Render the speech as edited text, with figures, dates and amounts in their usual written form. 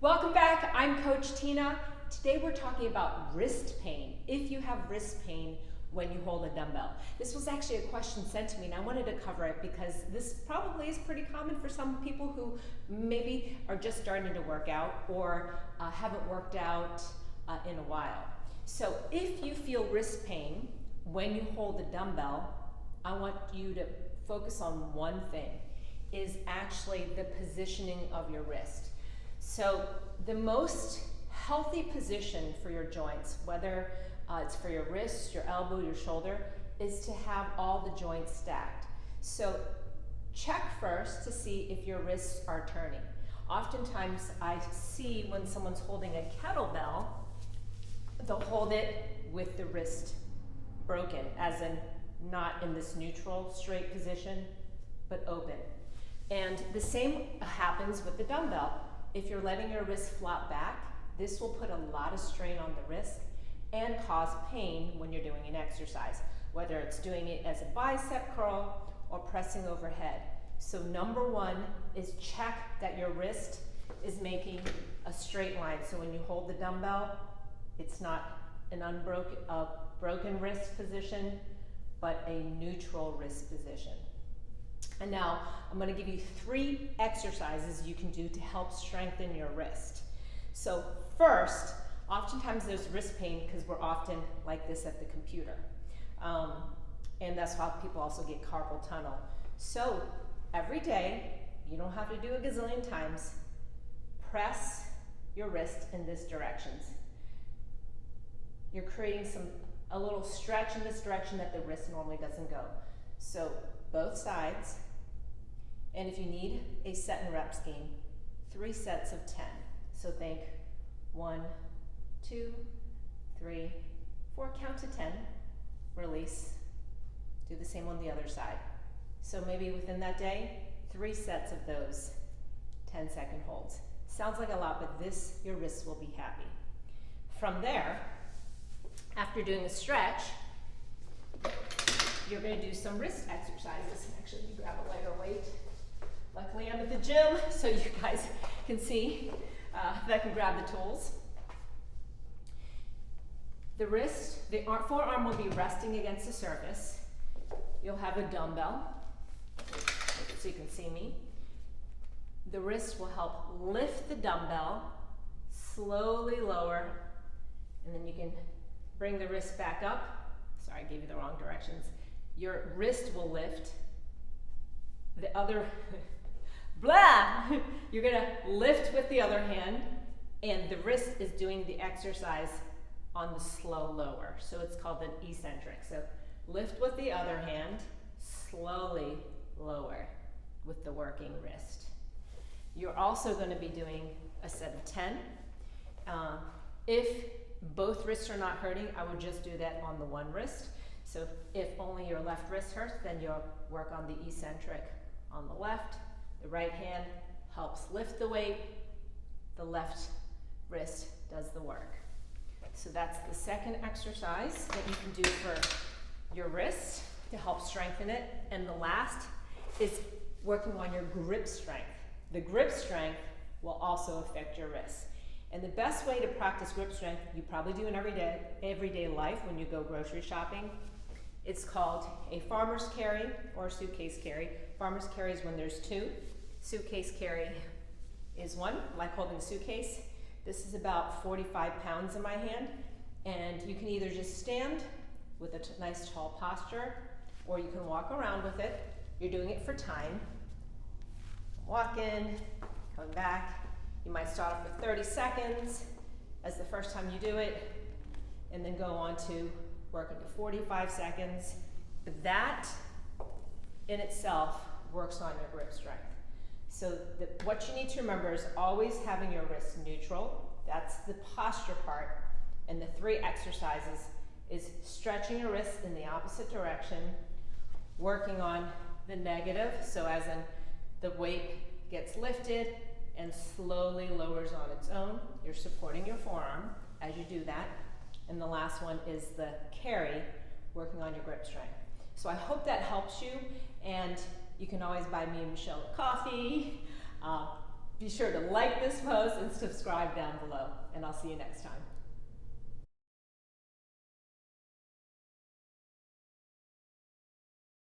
Welcome back, I'm Coach Tina. Today we're talking about wrist pain. If you have wrist pain when you hold a dumbbell. This was actually a question sent to me and I wanted to cover it because this probably is pretty common for some people who maybe are just starting to work out or haven't worked out in a while. So if you feel wrist pain when you hold a dumbbell, I want you to focus on one thing, is actually the positioning of your wrist. So the most healthy position for your joints, whether it's for your wrist, your elbow, your shoulder, is to have all the joints stacked. So check first to see if your wrists are turning. Oftentimes I see when someone's holding a kettlebell, they'll hold it with the wrist broken, as in not in this neutral straight position, but open. And the same happens with the dumbbell. If you're letting your wrist flop back, this will put a lot of strain on the wrist and cause pain when you're doing an exercise, whether it's doing it as a bicep curl or pressing overhead. So number one is check that your wrist is making a straight line. So when you hold the dumbbell, it's not an broken wrist position, but a neutral wrist position. And now I'm going to give you 3 exercises you can do to help strengthen your wrist. So first, oftentimes there's wrist pain because we're often like this at the computer. And that's how people also get carpal tunnel. So every day, you don't have to do it a gazillion times, press your wrist in this direction. You're creating a little stretch in this direction that the wrist normally doesn't go. So both sides, and if you need a set and rep scheme, 3 sets of 10. So think 1, 2, 3, 4, count to 10, release, do the same on the other side. So maybe within that day, 3 sets of those 10-second holds. Sounds like a lot, but your wrists will be happy. From there, after doing a stretch, you're going to do some wrist exercises. Actually, let me grab a lighter weight. Luckily, I'm at the gym, so you guys can see that I can grab the tools. The forearm will be resting against the surface. You'll have a dumbbell, so you can see me. The wrist will help lift the dumbbell, slowly lower, and then you can bring the wrist back up. Sorry, I gave you the wrong directions. Your wrist will lift. The other, blah! You're gonna lift with the other hand, and the wrist is doing the exercise on the slow lower. So it's called an eccentric. So lift with the other hand, slowly lower with the working wrist. You're also gonna be doing a set of 10. If both wrists are not hurting, I would just do that on the one wrist. So if only your left wrist hurts, then you'll work on the eccentric on the left. The right hand helps lift the weight. The left wrist does the work. So that's the second exercise that you can do for your wrist to help strengthen it. And the last is working on your grip strength. The grip strength will also affect your wrist. And the best way to practice grip strength, you probably do in everyday life when you go grocery shopping. It's called a farmer's carry or a suitcase carry. Farmer's carry is when there's 2. Suitcase carry is 1, like holding a suitcase. This is about 45 pounds in my hand. And you can either just stand with a nice tall posture, or you can walk around with it. You're doing it for time. Walk in, come back. You might start off with 30 seconds as the first time you do it, and then go on to work into 45 seconds. But that in itself works on your grip strength. So what you need to remember is always having your wrists neutral. That's the posture part. And the 3 exercises is stretching your wrists in the opposite direction, working on the negative, so as in the weight gets lifted and slowly lowers on its own. You're supporting your forearm as you do that. And the last one is the carry, working on your grip strength. So I hope that helps you, and you can always buy me and Michelle a coffee. Be sure to like this post and subscribe down below, and I'll see you next time.